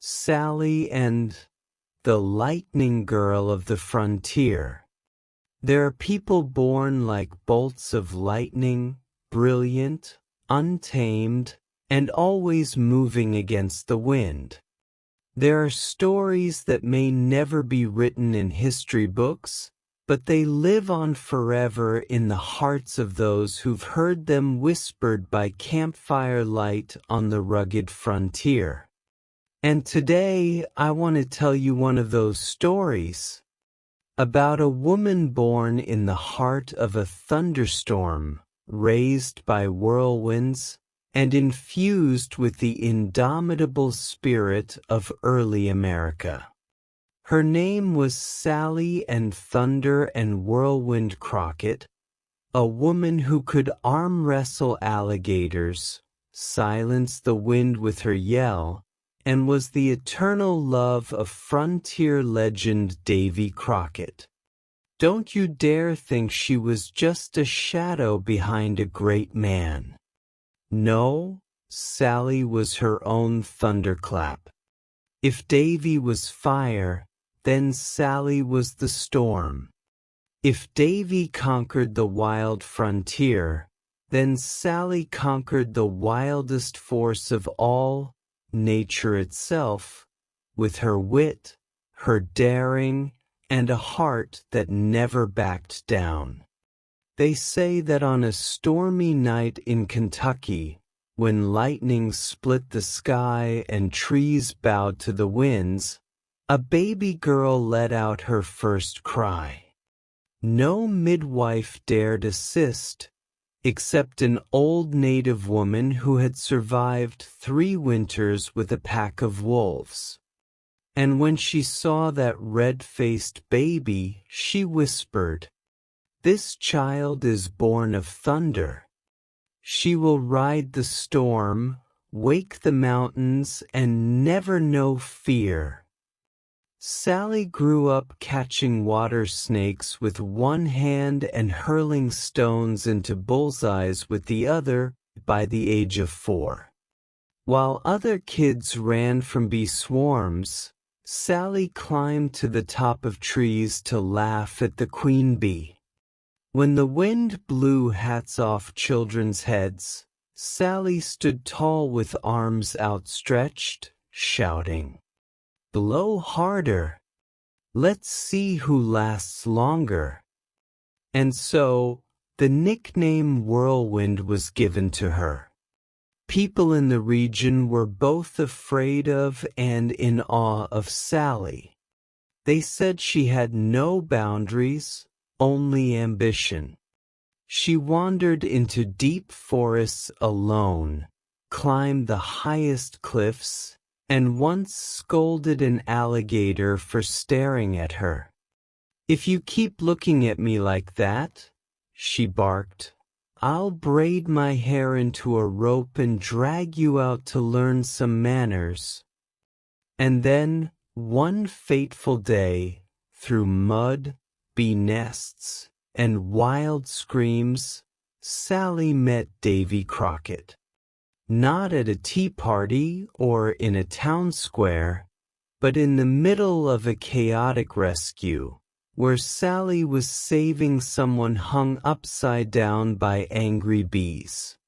Sally and the lightning girl of the frontier. There are people born like bolts of lightning, brilliant, untamed, and always moving against the wind. There are stories that may never be written in history books, but they live on forever in the hearts of those who've heard them whispered by campfire light on the rugged frontier. And today I want to tell you one of those stories about a woman born in the heart of a thunderstorm, raised by whirlwinds, and infused with the indomitable spirit of early America. Her name was Sally and Thunder and Whirlwind Crockett, a woman who could arm wrestle alligators, silence the wind with her yell, and was the eternal love of frontier legend Davy Crockett. Don't you dare think she was just a shadow behind a great man. No, Sally was her own thunderclap. If Davy was fire, then Sally was the storm. If Davy conquered the wild frontier, then Sally conquered the wildest force of all, nature itself, with her wit, her daring, and a heart that never backed down. They say that on a stormy night in Kentucky, when lightning split the sky and trees bowed to the winds, a baby girl let out her first cry. No midwife dared assist, except an old native woman who had survived 3 winters with a pack of wolves. And when she saw that red-faced baby, she whispered, "This child is born of thunder. She will ride the storm, wake the mountains, and never know fear." Sally grew up catching water snakes with one hand and hurling stones into bullseyes with the other by the age of 4. While other kids ran from bee swarms, Sally climbed to the top of trees to laugh at the queen bee. When the wind blew hats off children's heads, Sally stood tall with arms outstretched, shouting, "Blow harder! Let's see who lasts longer." And so, the nickname Whirlwind was given to her. People in the region were both afraid of and in awe of Sally. They said she had no boundaries, only ambition. She wandered into deep forests alone, climbed the highest cliffs, and once scolded an alligator for staring at her. "If you keep looking at me like that," she barked, "I'll braid my hair into a rope and drag you out to learn some manners." And then, one fateful day, through mud, bee nests, and wild screams, Sally met Davy Crockett. Not at a tea party or in a town square, but in the middle of a chaotic rescue, where Sally was saving someone hung upside down by angry bees.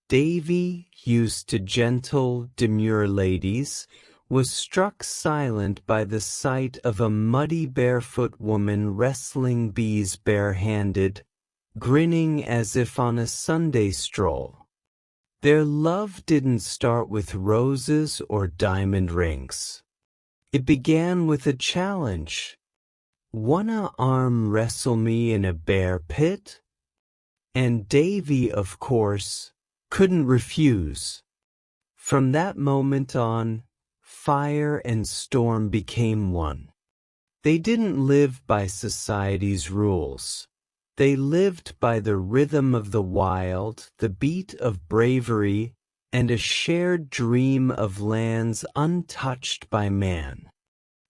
Davy, used to gentle, demure ladies, was struck silent by the sight of a muddy barefoot woman wrestling bees barehanded, grinning as if on a Sunday stroll. Their love didn't start with roses or diamond rings. It began with a challenge. "Wanna arm wrestle me in a bear pit?" And Davy, of course, couldn't refuse. From that moment on, fire and storm became one. They didn't live by society's rules. They lived by the rhythm of the wild, the beat of bravery, and a shared dream of lands untouched by man.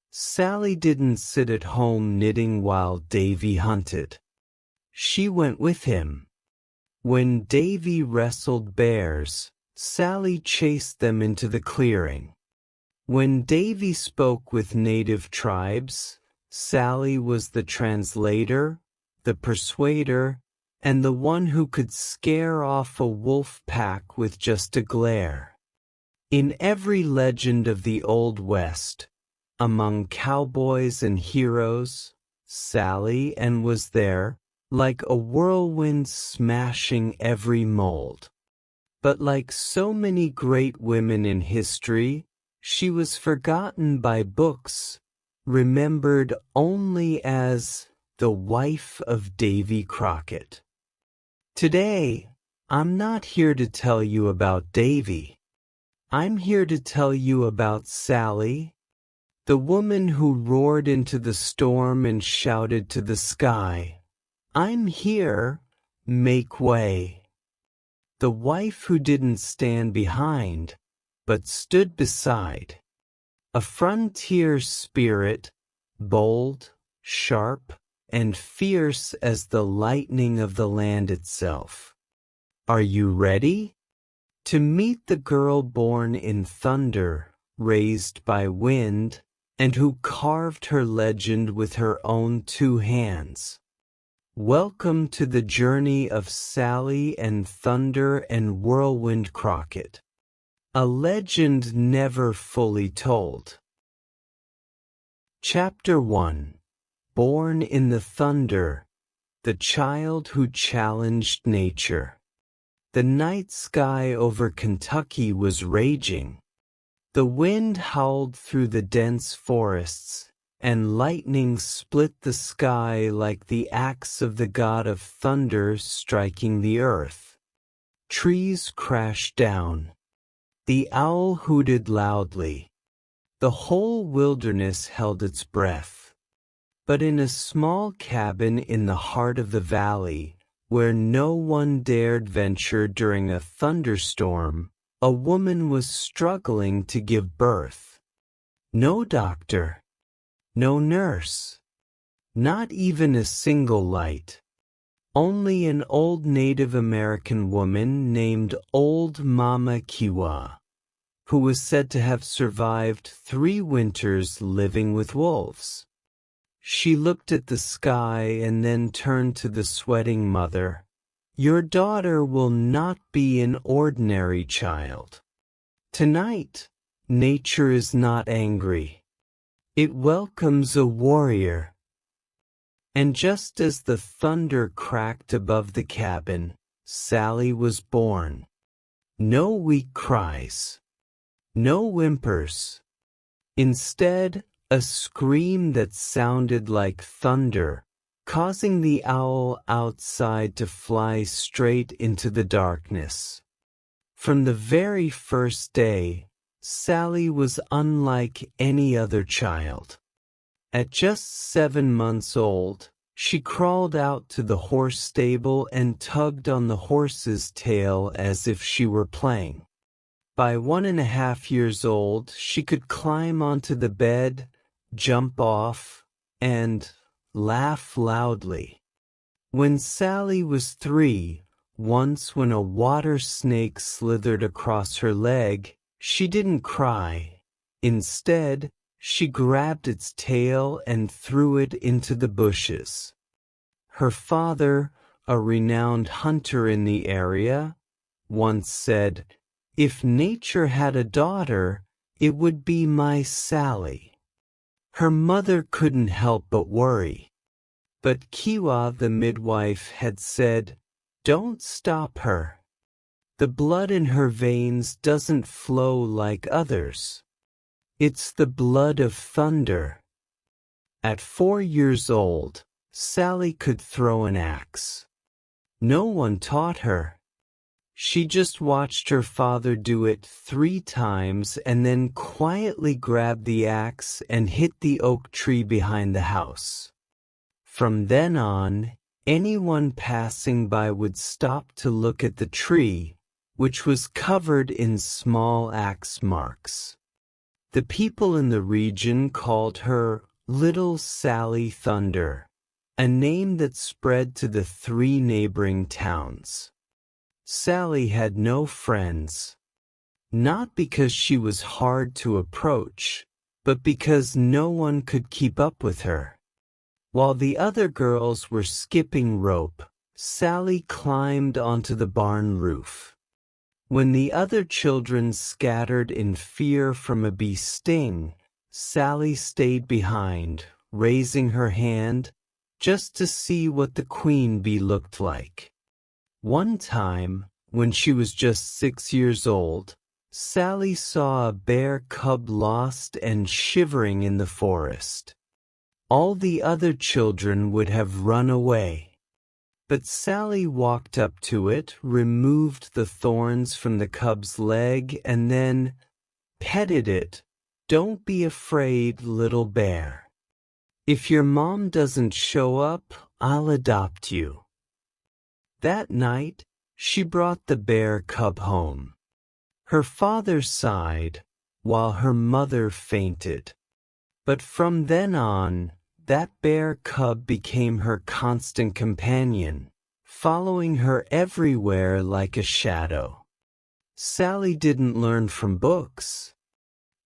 Sally didn't sit at home knitting while Davy hunted. She went with him. When Davy wrestled bears, Sally chased them into the clearing. When Davy spoke with native tribes, Sally was the translator, the persuader, and the one who could scare off a wolf pack with just a glare. In every legend of the Old West, among cowboys and heroes, Sally and was there, like a whirlwind smashing every mold. But like so many great women in history, she was forgotten by books, remembered only as the wife of Davy Crockett. Today, I'm not here to tell you about Davy. I'm here to tell you about Sally, the woman who roared into the storm and shouted to the sky, "I'm here, make way." The wife who didn't stand behind, but stood beside. A frontier spirit, bold, sharp, and fierce as the lightning of the land itself. Are you ready? To meet the girl born in thunder, raised by wind, and who carved her legend with her own 2 hands. Welcome to the journey of Sally and Thunder and Whirlwind Crockett. A legend never fully told. Chapter 1. Born in the Thunder, the child who challenged nature. The night sky over Kentucky was raging. The wind howled through the dense forests, and lightning split the sky like the axe of the god of thunder striking the earth. Trees crashed down. The owl hooted loudly. The whole wilderness held its breath. But in a small cabin in the heart of the valley, where no one dared venture during a thunderstorm, a woman was struggling to give birth. No doctor. No nurse. Not even a single light. Only an old Native American woman named Old Mama Kiwa, who was said to have survived 3 winters living with wolves. She looked at the sky and then turned to the sweating mother. "Your daughter will not be an ordinary child. Tonight, nature is not angry. It welcomes a warrior." And just as the thunder cracked above the cabin, Sally was born. No weak cries. No whimpers. Instead, a scream that sounded like thunder, causing the owl outside to fly straight into the darkness. From the very first day, Sally was unlike any other child. At just 7 months old, she crawled out to the horse stable and tugged on the horse's tail as if she were playing. By 1.5 years old, she could climb onto the bed, jump off, and laugh loudly. When Sally was 3, once when a water snake slithered across her leg, she didn't cry. Instead, she grabbed its tail and threw it into the bushes. Her father, a renowned hunter in the area, once said, "If nature had a daughter, it would be my Sally." Her mother couldn't help but worry. But Kiwa, the midwife, had said, "Don't stop her. The blood in her veins doesn't flow like others. It's the blood of thunder." At 4 years old, Sally could throw an axe. No one taught her. She just watched her father do it 3 times and then quietly grabbed the axe and hit the oak tree behind the house. From then on, anyone passing by would stop to look at the tree, which was covered in small axe marks. The people in the region called her Little Sally Thunder, a name that spread to the 3 neighboring towns. Sally had no friends. not because she was hard to approach, but because no one could keep up with her. While the other girls were skipping rope, Sally climbed onto the barn roof. When the other children scattered in fear from a bee sting, Sally stayed behind, raising her hand, just to see what the queen bee looked like. One time, when she was just 6 years old, Sally saw a bear cub lost and shivering in the forest. All the other children would have run away. But Sally walked up to it, removed the thorns from the cub's leg, and then petted it. "Don't be afraid, little bear. If your mom doesn't show up, I'll adopt you." That night, she brought the bear cub home. Her father sighed, while her mother fainted. But from then on, that bear cub became her constant companion, following her everywhere like a shadow. Sally didn't learn from books.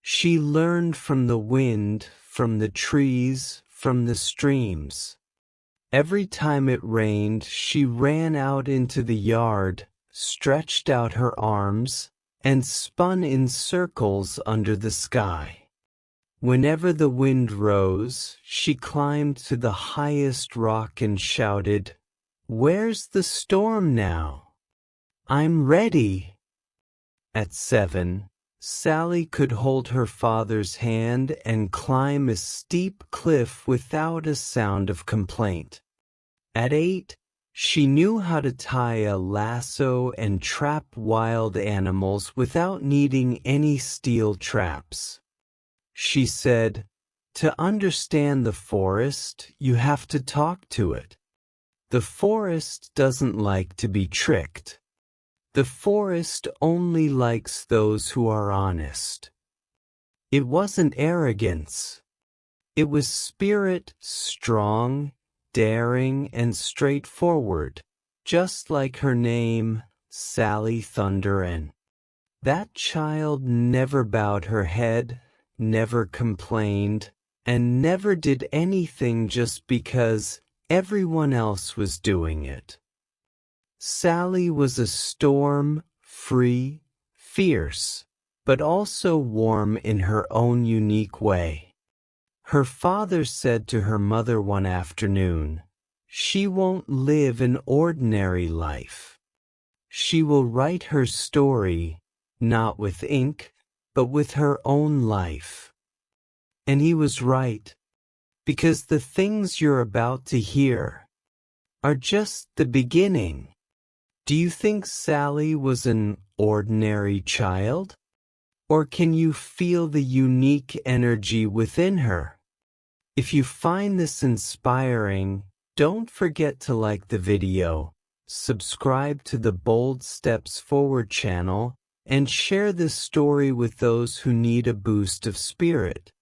She learned from the wind, from the trees, from the streams. Every time it rained, she ran out into the yard, stretched out her arms, and spun in circles under the sky. Whenever the wind rose, she climbed to the highest rock and shouted, "Where's the storm now? I'm ready." At 7, Sally could hold her father's hand and climb a steep cliff without a sound of complaint. At 8, she knew how to tie a lasso and trap wild animals without needing any steel traps. She said, "To understand the forest, you have to talk to it. The forest doesn't like to be tricked. The forest only likes those who are honest." It wasn't arrogance. It was spirit, strong, daring, and straightforward, just like her name, Sally Thunder. And that child never bowed her head, never complained, and never did anything just because everyone else was doing it. Sally was a storm, free, fierce, but also warm in her own unique way. Her father said to her mother one afternoon, "She won't live an ordinary life. She will write her story, not with ink, but with her own life." And he was right, because the things you're about to hear are just the beginning. Do you think Sally was an ordinary child? Or can you feel the unique energy within her? If you find this inspiring, don't forget to like the video, subscribe to the Bold Steps Forward channel, and share this story with those who need a boost of spirit.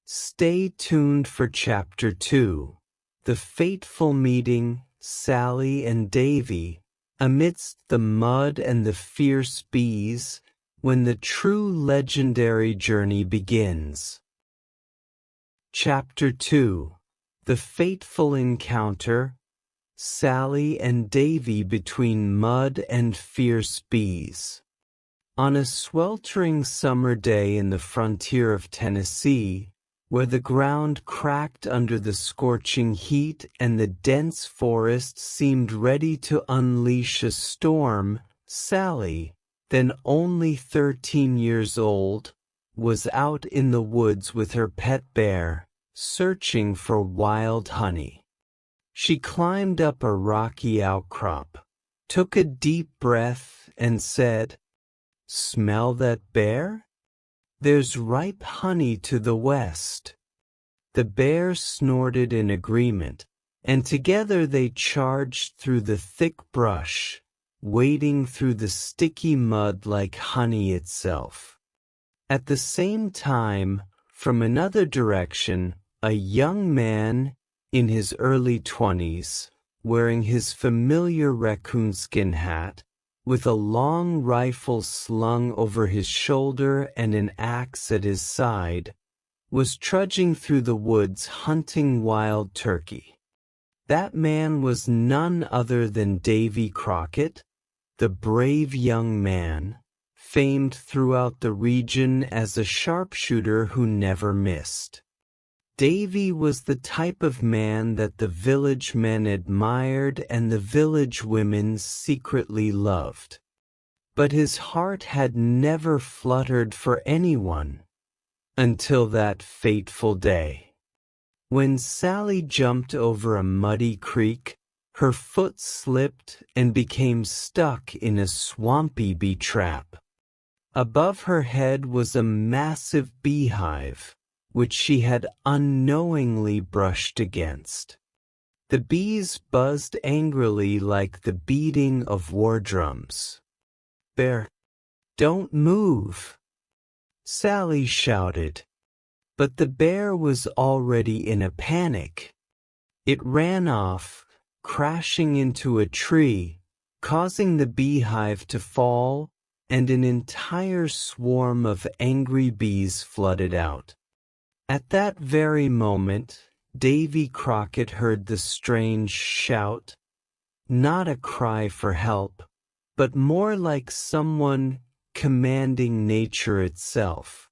Stay tuned for Chapter 2, The Fateful Meeting, Sally and Davy, amidst the mud and the fierce bees, when the true legendary journey begins. Chapter 2, The Fateful Encounter, Sally and Davy between mud and fierce bees. On a sweltering summer day in the frontier of Tennessee, where the ground cracked under the scorching heat and the dense forest seemed ready to unleash a storm, Sally, then only 13 years old, was out in the woods with her pet bear, searching for wild honey. She climbed up a rocky outcrop, took a deep breath, and said, "Smell that bear? There's ripe honey to the west." The bear snorted in agreement, and together they charged through the thick brush, wading through the sticky mud like honey itself. At the same time, from another direction, a young man, in his early 20s, wearing his familiar raccoon skin hat, with a long rifle slung over his shoulder and an axe at his side, was trudging through the woods hunting wild turkey. That man was none other than Davy Crockett, the brave young man, famed throughout the region as a sharpshooter who never missed. Davy was the type of man that the village men admired and the village women secretly loved. But his heart had never fluttered for anyone until that fateful day. When Sally jumped over a muddy creek, her foot slipped and became stuck in a swampy bee trap. Above her head was a massive beehive, which she had unknowingly brushed against. The bees buzzed angrily like the beating of war drums. "Bear, don't move!" Sally shouted. But the bear was already in a panic. It ran off, crashing into a tree, causing the beehive to fall, and an entire swarm of angry bees flooded out. At that very moment, Davy Crockett heard the strange shout, not a cry for help, but more like someone commanding nature itself.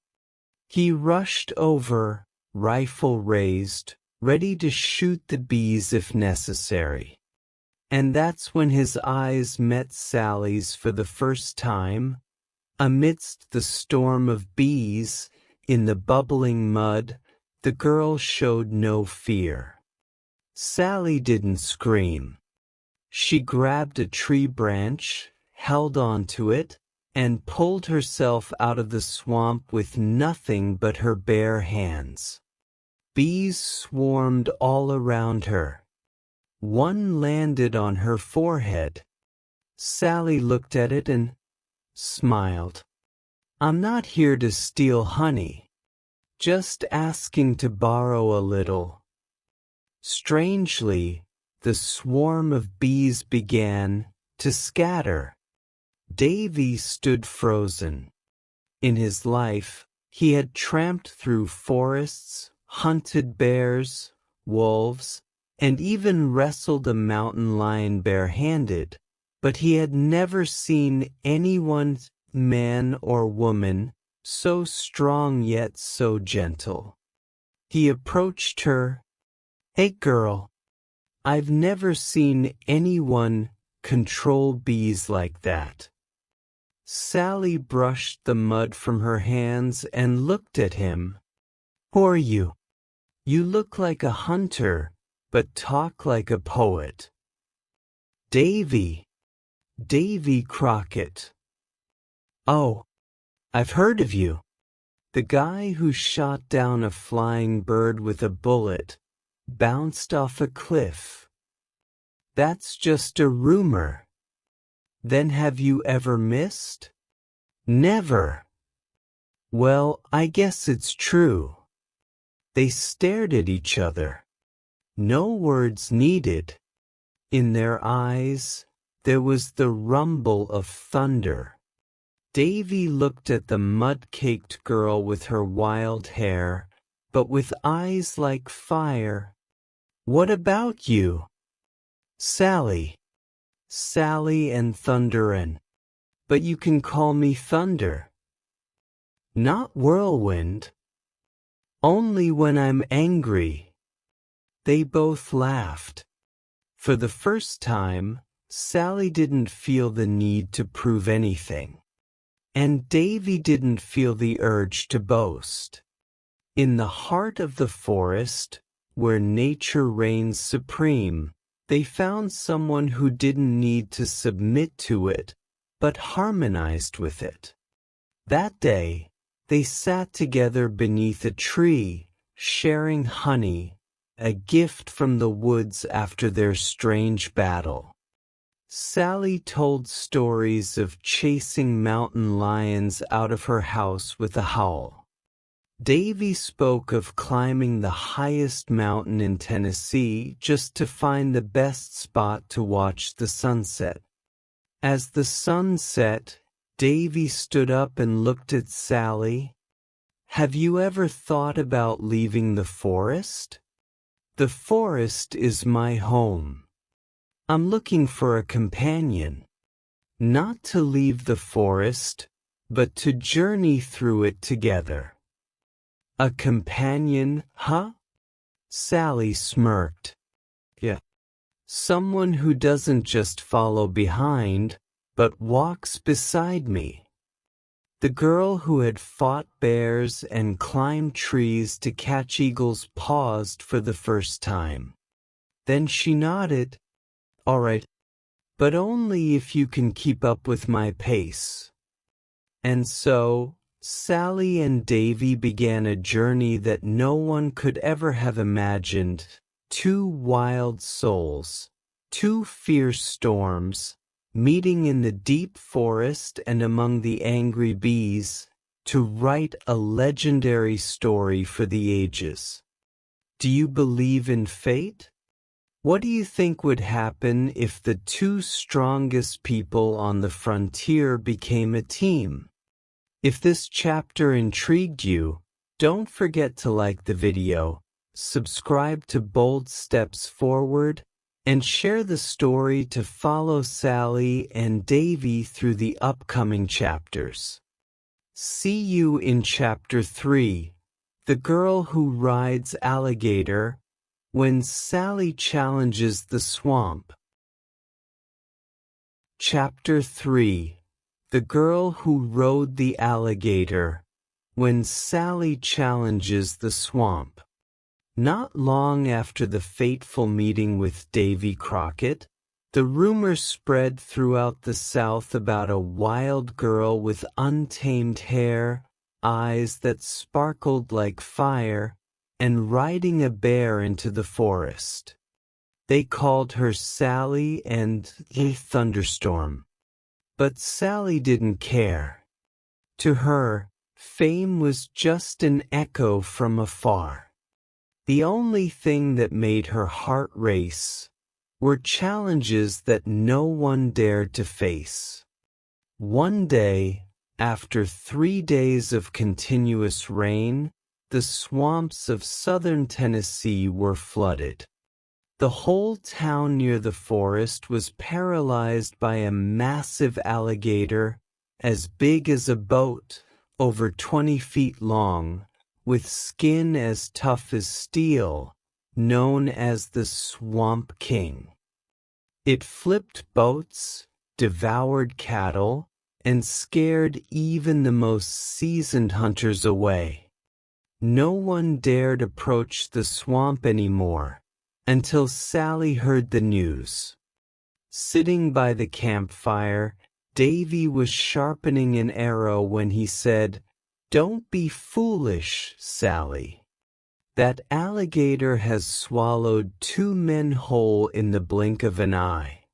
He rushed over, rifle raised, ready to shoot the bees if necessary. And that's when his eyes met Sally's for the first time. Amidst the storm of bees, in the bubbling mud, the girl showed no fear. Sally didn't scream. She grabbed a tree branch, held onto it, and pulled herself out of the swamp with nothing but her bare hands. Bees swarmed all around her. One landed on her forehead. Sally looked at it and smiled. "I'm not here to steal honey. Just asking to borrow a little." Strangely, the swarm of bees began to scatter. Davy stood frozen. In his life, he had tramped through forests, hunted bears, wolves, and even wrestled a mountain lion barehanded, but he had never seen anyone, man or woman, so strong yet so gentle. He approached her. "Hey girl, I've never seen anyone control bees like that." Sally brushed the mud from her hands and looked at him. "Who are you? You look like a hunter, but talk like a poet." "Davy Crockett." "Oh, I've heard of you. The guy who shot down a flying bird with a bullet, bounced off a cliff." "That's just a rumor." "Then have you ever missed?" "Never." "Well, I guess it's true." They stared at each other. No words needed. In their eyes, there was the rumble of thunder. Davy looked at the mud-caked girl with her wild hair, but with eyes like fire. "What about you?" "Sally. Sally and Thunderin'. But you can call me Thunder." "Not Whirlwind." "Only when I'm angry." They both laughed. For the first time, Sally didn't feel the need to prove anything. And Davy didn't feel the urge to boast. In the heart of the forest, where nature reigns supreme, they found someone who didn't need to submit to it, but harmonized with it. That day, they sat together beneath a tree, sharing honey, a gift from the woods after their strange battle. Sally told stories of chasing mountain lions out of her house with a howl. Davy spoke of climbing the highest mountain in Tennessee just to find the best spot to watch the sunset. As the sun set, Davy stood up and looked at Sally. "Have you ever thought about leaving the forest? The forest is my home. I'm looking for a companion. Not to leave the forest, but to journey through it together." "A companion, huh?" Sally smirked. "Yeah. Someone who doesn't just follow behind, but walks beside me." The girl who had fought bears and climbed trees to catch eagles paused for the first time. Then she nodded. "All right, but only if you can keep up with my pace." And so, Sally and Davy began a journey that no one could ever have imagined. Two wild souls, two fierce storms, meeting in the deep forest and among the angry bees, to write a legendary story for the ages. Do you believe in fate? What do you think would happen if the two strongest people on the frontier became a team? If this chapter intrigued you, don't forget to like the video, subscribe to Bold Steps Forward, and share the story to follow Sally and Davy through the upcoming chapters. See you in Chapter 3, The Girl Who Rides Alligator, when Sally challenges the swamp. Chapter 3, The Girl Who Rode the Alligator, when Sally challenges the swamp. Not long after the fateful meeting with Davy Crockett, the rumor spread throughout the South about a wild girl with untamed hair, eyes that sparkled like fire, and riding a bear into the forest. They called her Sally and the Thunderstorm. But Sally didn't care. To her, fame was just an echo from afar. The only thing that made her heart race were challenges that no one dared to face. One day, after 3 days of continuous rain, the swamps of southern Tennessee were flooded. The whole town near the forest was paralyzed by a massive alligator, as big as a boat, over 20 feet long, with skin as tough as steel, known as the Swamp King. It flipped boats, devoured cattle, and scared even the most seasoned hunters away. No one dared approach the swamp anymore, until Sally heard the news. Sitting by the campfire, Davy was sharpening an arrow when he said, "Don't be foolish, Sally. That alligator has swallowed 2 men whole in the blink of an eye."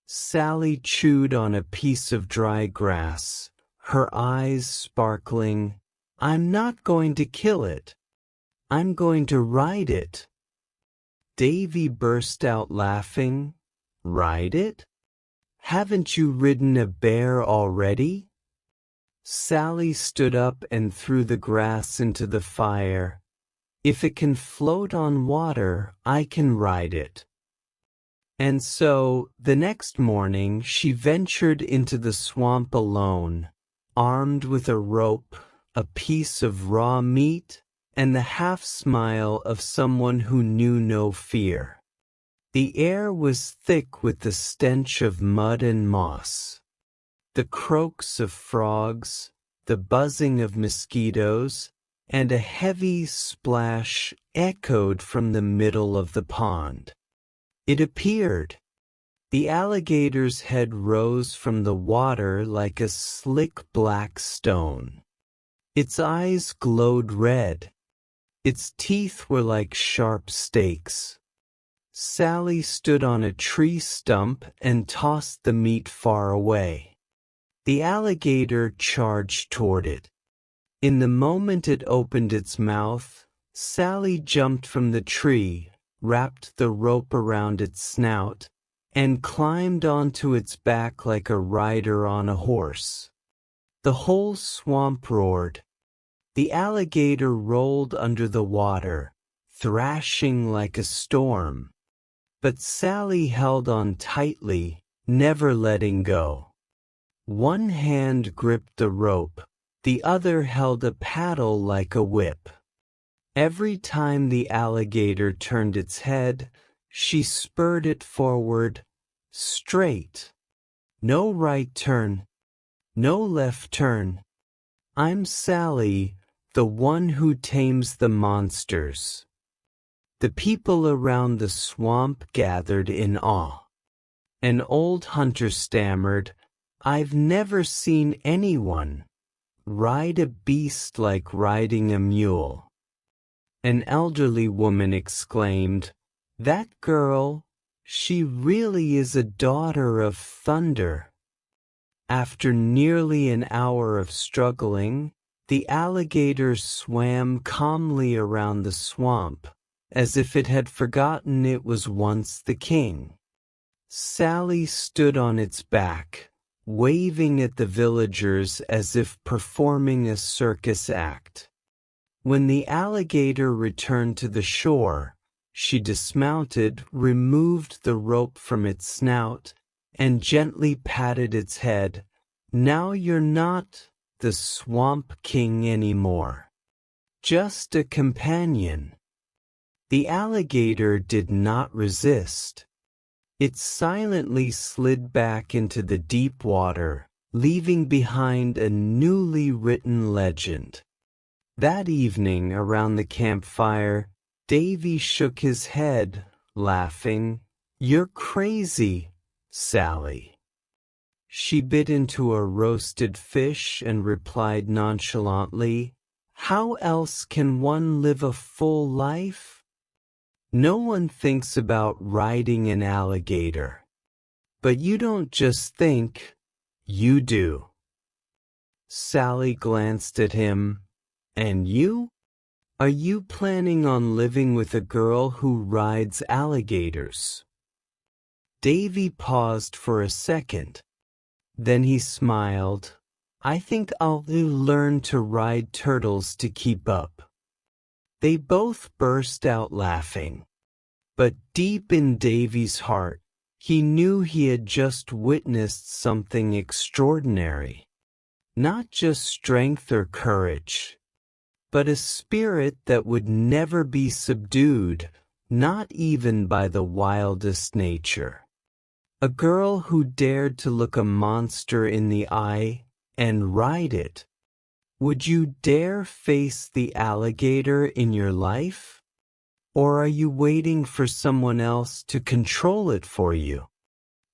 Sally chewed on a piece of dry grass, her eyes sparkling. "I'm not going to kill it. I'm going to ride it." Davy burst out laughing. "Ride it? Haven't you ridden a bear already?" Sally stood up and threw the grass into the fire. "If it can float on water, I can ride it." And so, the next morning, she ventured into the swamp alone, armed with a rope, a piece of raw meat, and the half-smile of someone who knew no fear. The air was thick with the stench of mud and moss. The croaks of frogs, the buzzing of mosquitoes, and a heavy splash echoed from the middle of the pond. It appeared. The alligator's head rose from the water like a slick black stone. Its eyes glowed red. Its teeth were like sharp stakes. Sally stood on a tree stump and tossed the meat far away. The alligator charged toward it. In the moment it opened its mouth, Sally jumped from the tree, wrapped the rope around its snout, and climbed onto its back like a rider on a horse. The whole swamp roared. The alligator rolled under the water, thrashing like a storm. But Sally held on tightly, never letting go. One hand gripped the rope, the other held a paddle like a whip. Every time the alligator turned its head, she spurred it forward, straight. No right turn, no left turn. I'm Sally, the one who tames the monsters. The people around the swamp gathered in awe. An old hunter stammered, "I've never seen anyone ride a beast like riding a mule." An elderly woman exclaimed, "That girl, she really is a daughter of thunder." After nearly an hour of struggling, the alligator swam calmly around the swamp, as if it had forgotten it was once the king. Sally stood on its back, waving at the villagers as if performing a circus act. When the alligator returned to the shore, she dismounted, removed the rope from its snout, and gently patted its head. "Now you're not the Swamp King anymore. Just a companion." The alligator did not resist. It silently slid back into the deep water, leaving behind a newly written legend. That evening around the campfire, Davy shook his head, laughing. "You're crazy, Sally." She bit into a roasted fish and replied nonchalantly, "How else can one live a full life? No one thinks about riding an alligator. But you don't just think, you do." Sally glanced at him. "And you? Are you planning on living with a girl who rides alligators?" Davy paused for a second. Then he smiled. "I think I'll learn to ride turtles to keep up." They both burst out laughing. But deep in Davy's heart, he knew he had just witnessed something extraordinary. Not just strength or courage, but a spirit that would never be subdued, not even by the wildest nature. A girl who dared to look a monster in the eye and ride it. Would you dare face the alligator in your life? Or are you waiting for someone else to control it for you?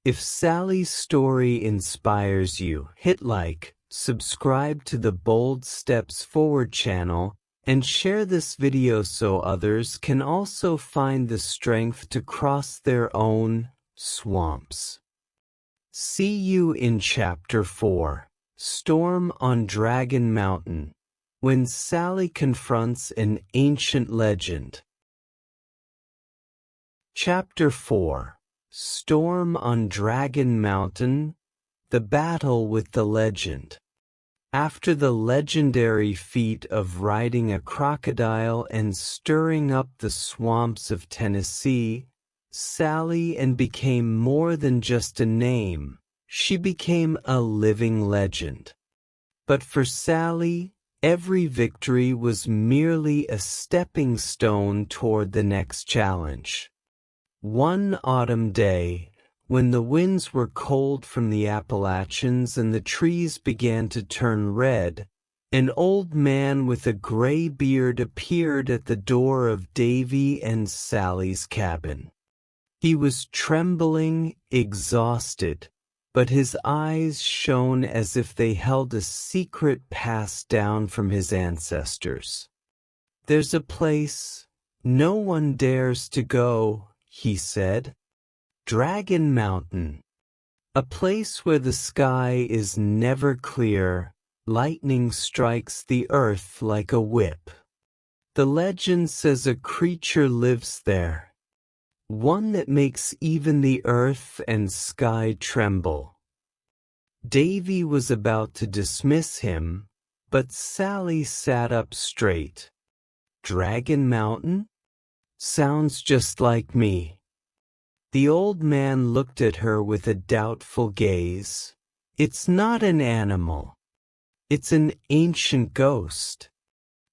If Sally's story inspires you, hit like, subscribe to the Bold Steps Forward channel, and share this video so others can also find the strength to cross their own swamps. See you in Chapter 4. Storm on Dragon Mountain, when Sally confronts an ancient legend. Chapter 4. Storm on Dragon Mountain, the battle with the legend. After the legendary feat of riding a crocodile and stirring up the swamps of Tennessee, Sally became more than just a name. She became a living legend. But for Sally, every victory was merely a stepping stone toward the next challenge. One autumn day, when the winds were cold from the Appalachians and the trees began to turn red, an old man with a gray beard appeared at the door of Davy and Sally's cabin. He was trembling, exhausted, but his eyes shone as if they held a secret passed down from his ancestors. "There's a place no one dares to go," he said. "Dragon Mountain. A place where the sky is never clear, lightning strikes the earth like a whip. The legend says a creature lives there. one that makes even the earth and sky tremble. Davy was about to dismiss him, but Sally sat up straight. Dragon Mountain? Sounds just like me. The old man looked at her with a doubtful gaze. It's not an animal. It's an ancient ghost.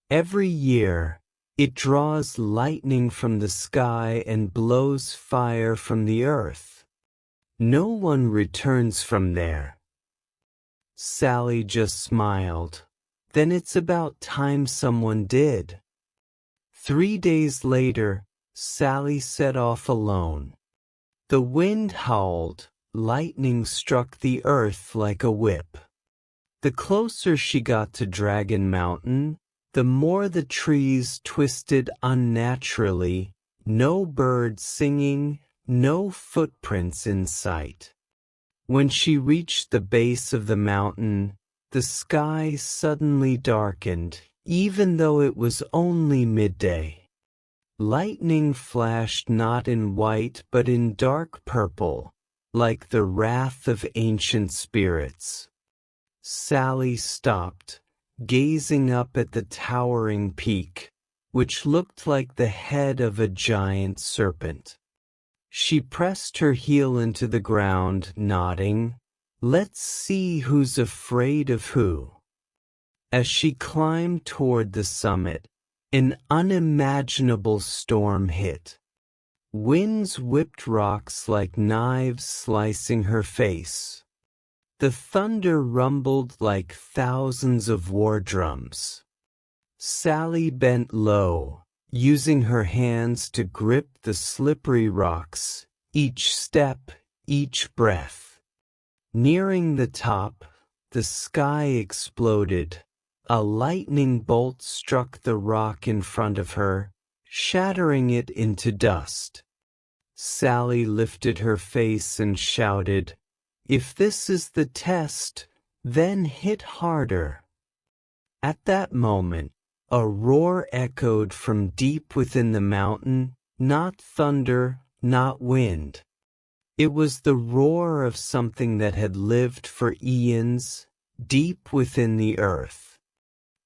Every year, it draws lightning from the sky and blows fire from the earth. No one returns from there. Sally just smiled. Then it's about time someone did. 3 days later, Sally set off alone. The wind howled, lightning struck the earth like a whip. The closer she got to Dragon Mountain, the more the trees twisted unnaturally, no birds singing, no footprints in sight. When she reached the base of the mountain, the sky suddenly darkened, even though it was only midday. Lightning flashed not in white but in dark purple, like the wrath of ancient spirits. Sally stopped, gazing up at the towering peak, which looked like the head of a giant serpent. She pressed her heel into the ground, nodding, "Let's see who's afraid of who." As she climbed toward the summit, an unimaginable storm hit. Winds whipped rocks like knives slicing her face. The thunder rumbled like thousands of war drums. Sally bent low, using her hands to grip the slippery rocks, each step, each breath. Nearing the top, the sky exploded. A lightning bolt struck the rock in front of her, shattering it into dust. Sally lifted her face and shouted, "If this is the test, then hit harder." At that moment, a roar echoed from deep within the mountain, not thunder, not wind. It was the roar of something that had lived for eons, deep within the earth.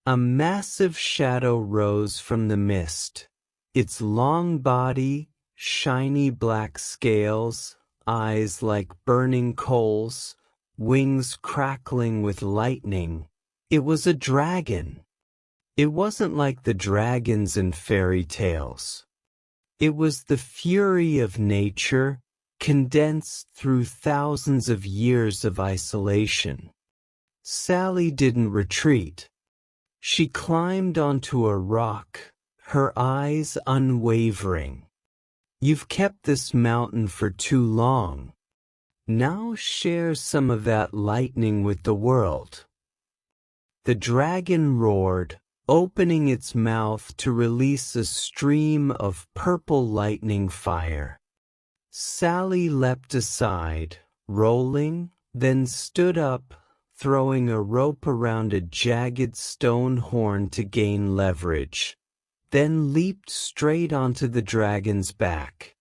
A massive shadow rose from the mist, its long body, shiny black scales, eyes like burning coals, wings crackling with lightning. It was a dragon. It wasn't like the dragons in fairy tales. It was the fury of nature, condensed through thousands of years of isolation. Sally didn't retreat. She climbed onto a rock, her eyes unwavering. "You've kept this mountain for too long. Now share some of that lightning with the world." The dragon roared, opening its mouth to release a stream of purple lightning fire. Sally leapt aside, rolling, then stood up, throwing a rope around a jagged stone horn to gain leverage, then leaped straight onto the dragon's back.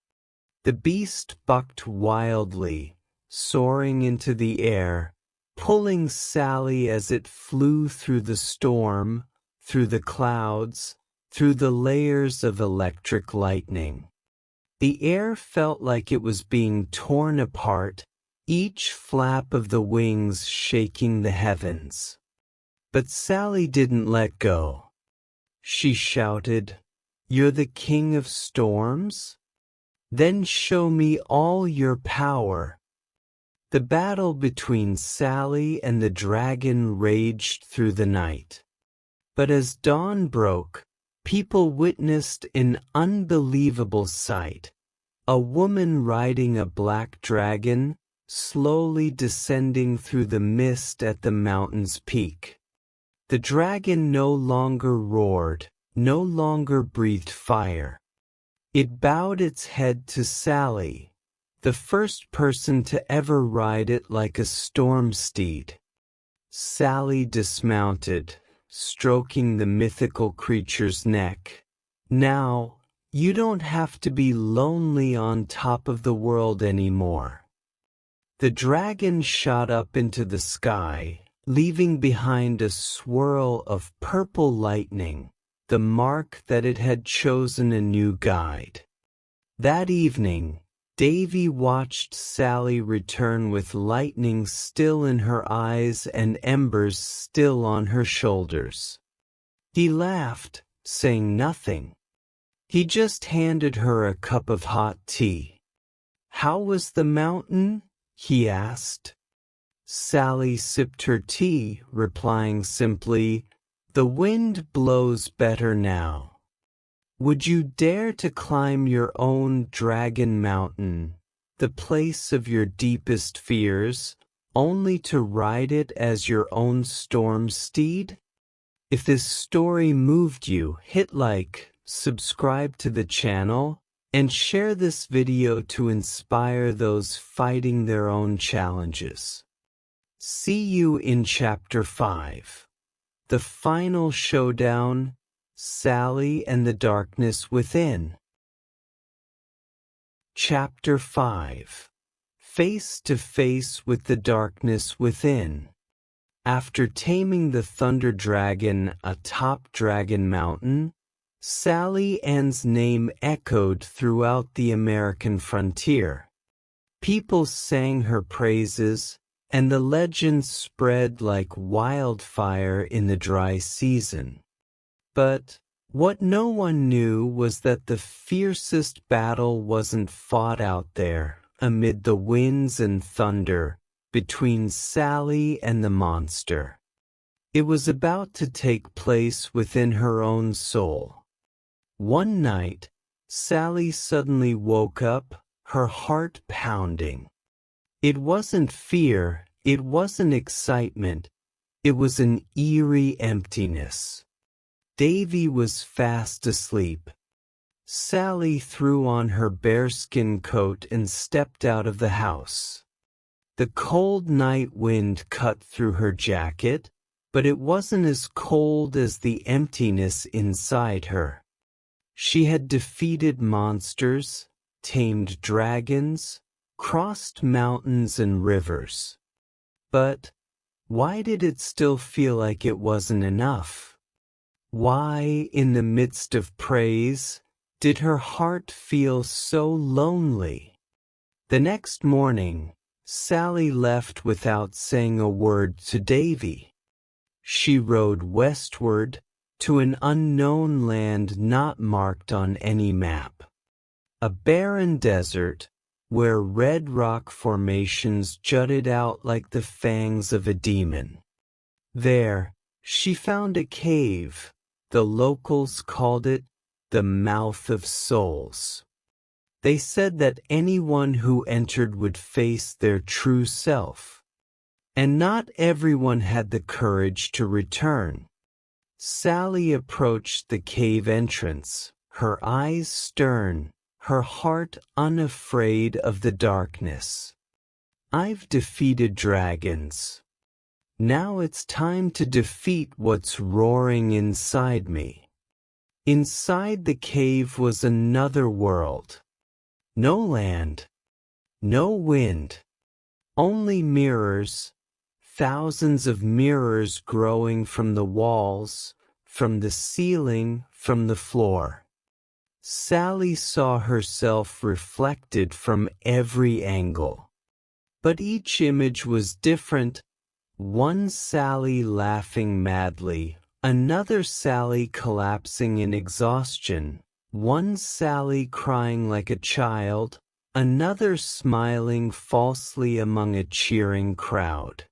The beast bucked wildly, soaring into the air, pulling Sally as it flew through the storm, through the clouds, through the layers of electric lightning. The air felt like it was being torn apart, each flap of the wings shaking the heavens. But Sally didn't let go. She shouted, "You're the king of storms? Then show me all your power." The battle between Sally and the dragon raged through the night. But as dawn broke, people witnessed an unbelievable sight. A woman riding a black dragon, slowly descending through the mist at the mountain's peak. The dragon no longer roared, no longer breathed fire. It bowed its head to Sally, the first person to ever ride it like a storm steed. Sally dismounted, stroking the mythical creature's neck. "Now, You don't have to be lonely on top of the world anymore." The dragon shot up into the sky, leaving behind a swirl of purple lightning, the mark that it had chosen a new guide. That evening, Davy watched Sally return with lightning still in her eyes and embers still on her shoulders. He laughed, saying nothing. He just handed her a cup of hot tea. "How was the mountain?" he asked. Sally sipped her tea, replying simply, "The wind blows better now." "Would you dare to climb your own dragon mountain, the place of your deepest fears, only to ride it as your own storm steed?" If this story moved you, hit like, subscribe to the channel, and share this video to inspire those fighting their own challenges. See you in Chapter 5. The final showdown, Sally and the Darkness Within. Chapter 5. Face to Face with the Darkness Within. After taming the Thunder Dragon atop Dragon Mountain, Sally Ann's name echoed throughout the American frontier. People sang her praises, and the legend spread like wildfire in the dry season. But what no one knew was that the fiercest battle wasn't fought out there, amid the winds and thunder, between Sally and the monster. It was about to take place within her own soul. One night, Sally suddenly woke up, her heart pounding. It wasn't fear, it wasn't excitement, it was an eerie emptiness. Davy was fast asleep. Sally threw on her bearskin coat and stepped out of the house. The cold night wind cut through her jacket, but it wasn't as cold as the emptiness inside her. She had defeated monsters, tamed dragons, crossed mountains and rivers. But why did it still feel like it wasn't enough? Why, in the midst of praise, did her heart feel so lonely? The next morning, Sally left without saying a word to Davy. She rode westward to an unknown land not marked on any map. A barren desert, where red rock formations jutted out like the fangs of a demon. There, she found a cave. The locals called it the Mouth of Souls. They said that anyone who entered would face their true self. And not everyone had the courage to return. Sally approached the cave entrance, her eyes stern, her heart unafraid of the darkness. "I've defeated dragons. Now it's time to defeat what's roaring inside me." Inside the cave was another world. No land, no wind, only mirrors, thousands of mirrors growing from the walls, from the ceiling, from the floor. Sally saw herself reflected from every angle. But each image was different. One Sally laughing madly, another Sally collapsing in exhaustion, one Sally crying like a child, another smiling falsely among a cheering crowd.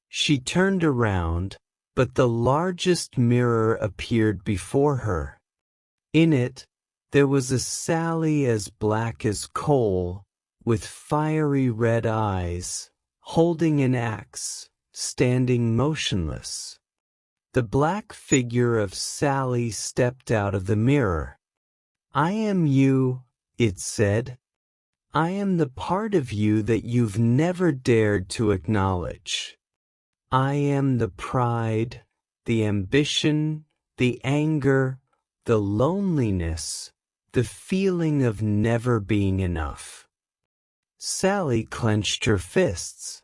She turned around, but the largest mirror appeared before her. In it, there was a Sally as black as coal, with fiery red eyes, holding an axe, standing motionless. The black figure of Sally stepped out of the mirror. "I am you," it said. "I am the part of you that you've never dared to acknowledge. I am the pride, the ambition, the anger, the loneliness, the feeling of never being enough. Sally clenched her fists.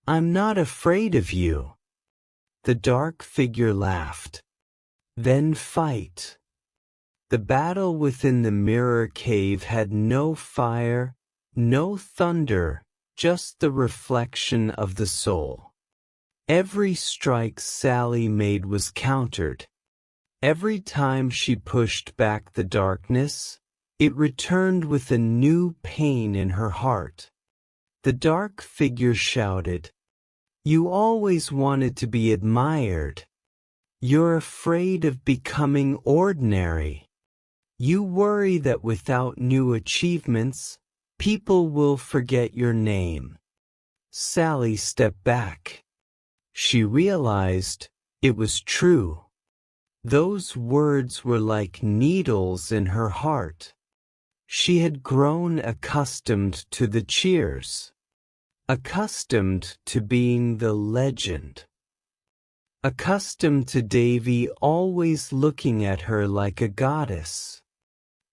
"I'm not afraid of you." The dark figure laughed. "Then fight." The battle within the mirror cave had no fire, no thunder, just the reflection of the soul. Every strike Sally made was countered. Every time she pushed back the darkness, it returned with a new pain in her heart. The dark figure shouted, "You always wanted to be admired. You're afraid of becoming ordinary. You worry that without new achievements, people will forget your name." Sally stepped back. She realized it was true. Those words were like needles in her heart. She had grown accustomed to the cheers, accustomed to being the legend, accustomed to Davy always looking at her like a goddess.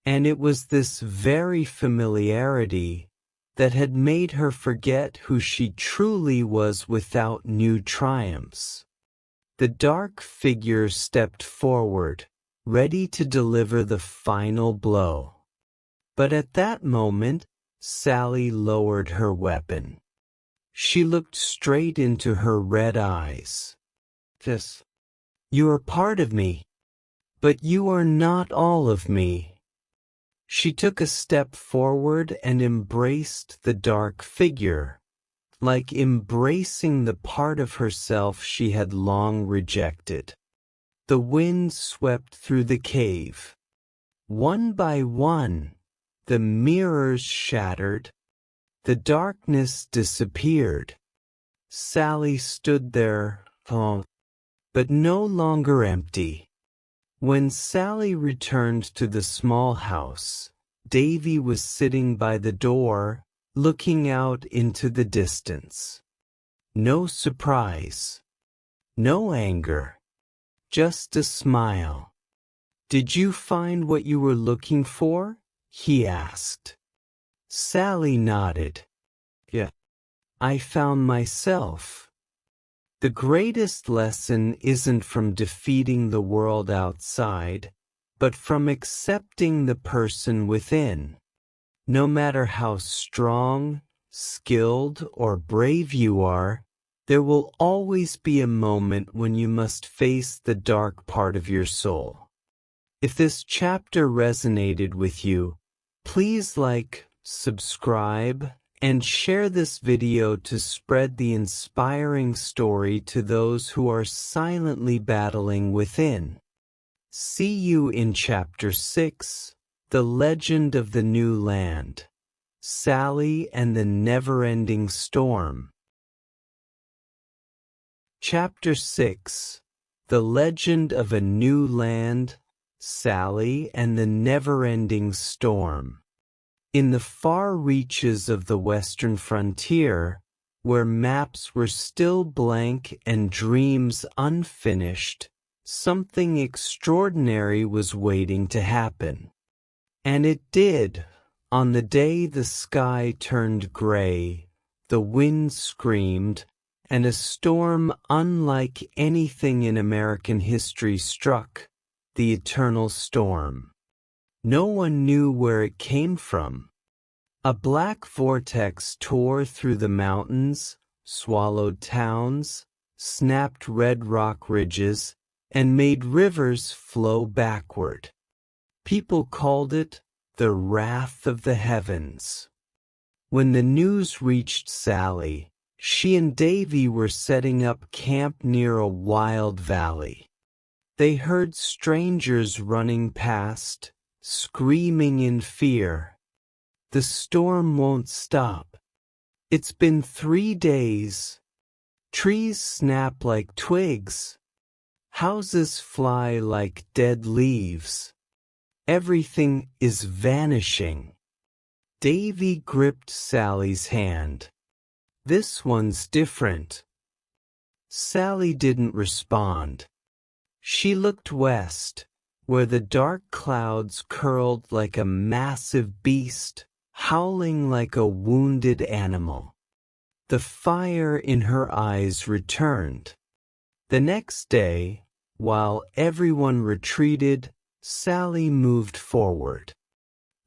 And it was this very familiarity that had made her forget who she truly was without new triumphs. The dark figure stepped forward, ready to deliver the final blow. But at that moment, Sally lowered her weapon. She looked straight into her red eyes. "You are part of me, but you are not all of me." She took a step forward and embraced the dark figure, like embracing the part of herself she had long rejected. The wind swept through the cave. One by one, the mirrors shattered. The darkness disappeared. Sally stood there, but no longer empty. When Sally returned to the small house, Davy was sitting by the door, looking out into the distance. No surprise. No anger. Just a smile. "Did you find what you were looking for?" he asked. Sally nodded. "Yeah. I found myself." The greatest lesson isn't from defeating the world outside, but from accepting the person within. No matter how strong, skilled, or brave you are, there will always be a moment when you must face the dark part of your soul. If this chapter resonated with you, please like, subscribe, and share this video to spread the inspiring story to those who are silently battling within. See you in Chapter 6, The Legend of the New Land, Sally and the Never-Ending Storm. Chapter 6, The Legend of a New Land, Sally and the Never-Ending Storm. In the far reaches of the western frontier, where maps were still blank and dreams unfinished, something extraordinary was waiting to happen. And it did. On the day the sky turned gray, the wind screamed, and a storm unlike anything in American history struck, the eternal storm. No one knew where it came from. A black vortex tore through the mountains, swallowed towns, snapped red rock ridges, and made rivers flow backward. People called it the wrath of the heavens. When the news reached Sally, she and Davy were setting up camp near a wild valley. They heard strangers running past, screaming in fear. "The storm won't stop. It's been 3 days. Trees snap like twigs. Houses fly like dead leaves. Everything is vanishing." Davy gripped Sally's hand. "This one's different." Sally didn't respond. She looked west, where the dark clouds curled like a massive beast, howling like a wounded animal. The fire in her eyes returned. The next day, while everyone retreated, Sally moved forward.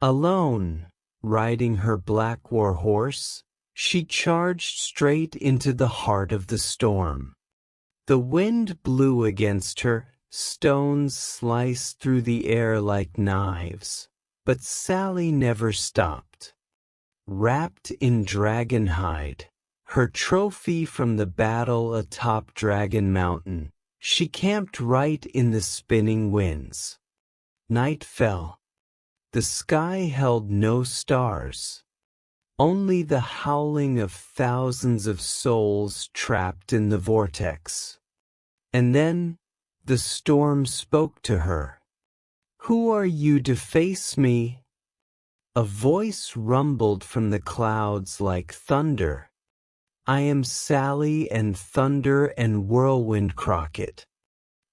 Alone, riding her black war horse, she charged straight into the heart of the storm. The wind blew against her, stones sliced through the air like knives, but Sally never stopped. Wrapped in dragon hide, her trophy from the battle atop Dragon Mountain, she camped right in the spinning winds. Night fell. The sky held no stars, only the howling of thousands of souls trapped in the vortex. And then the storm spoke to her. "Who are you to face me?" A voice rumbled from the clouds like thunder. "I am Sally and Thunder and Whirlwind Crockett,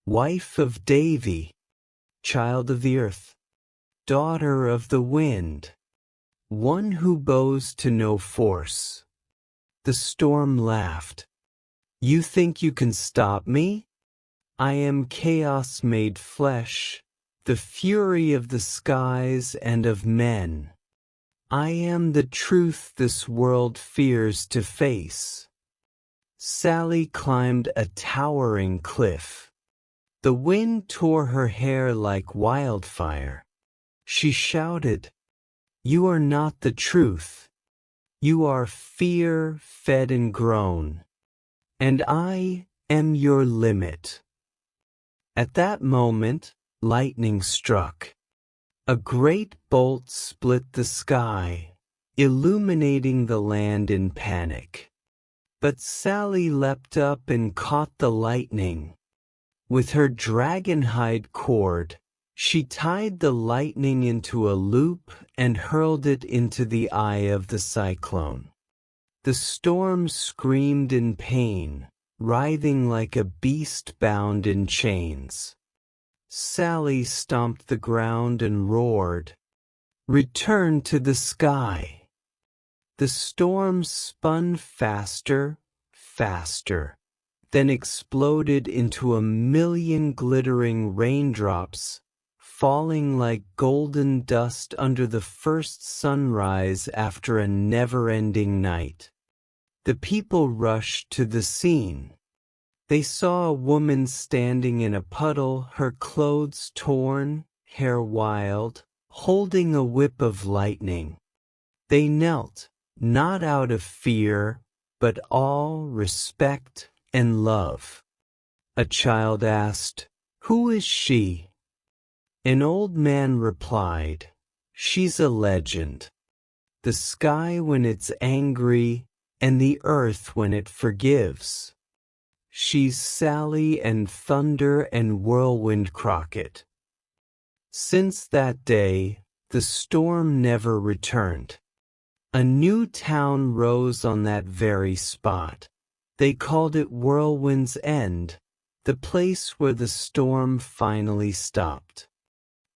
wife of Davy, child of the earth, daughter of the wind, one who bows to no force." The storm laughed. "You think you can stop me? I am chaos made flesh, the fury of the skies and of men. I am the truth this world fears to face." Sally climbed a towering cliff. The wind tore her hair like wildfire. She shouted, "You are not the truth. You are fear fed and grown, and I am your limit." At that moment, lightning struck. A great bolt split the sky, illuminating the land in panic. But Sally leapt up and caught the lightning. With her dragonhide cord, she tied the lightning into a loop and hurled it into the eye of the cyclone. The storm screamed in pain, writhing like a beast bound in chains. Sally stomped the ground and roared, "Return to the sky!" The storm spun faster, faster, then exploded into a million glittering raindrops, falling like golden dust under the first sunrise after a never-ending night. The people rushed to the scene. They saw a woman standing in a puddle, her clothes torn, hair wild, holding a whip of lightning. They knelt, not out of fear, but all respect and love. A child asked, "Who is she?" An old man replied, "She's a legend. The sky when it's angry, and the earth when it forgives. She's Sally and Thunder and Whirlwind Crockett." Since that day, the storm never returned. A new town rose on that very spot. They called it Whirlwind's End, the place where the storm finally stopped.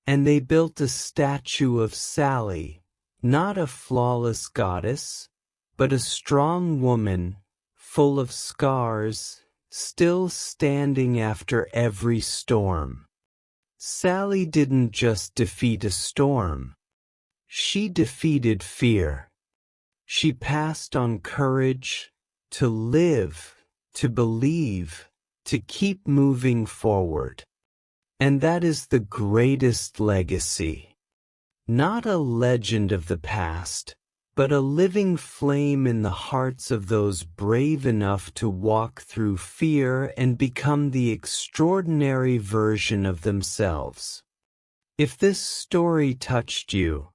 And they built a statue of Sally, not a flawless goddess, but a strong woman, full of scars, still standing after every storm. Sally didn't just defeat a storm. She defeated fear. She passed on courage to live, to believe, to keep moving forward. And that is the greatest legacy. Not a legend of the past, but a living flame in the hearts of those brave enough to walk through fear and become the extraordinary version of themselves. If this story touched you,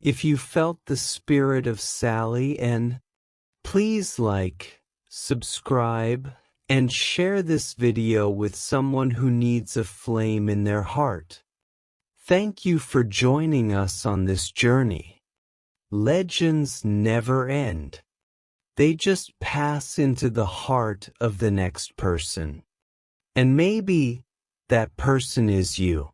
if you felt the spirit of Sally, and please like, subscribe, and share this video with someone who needs a flame in their heart. Thank you for joining us on this journey. Legends never end. They just pass into the heart of the next person. And maybe that person is you.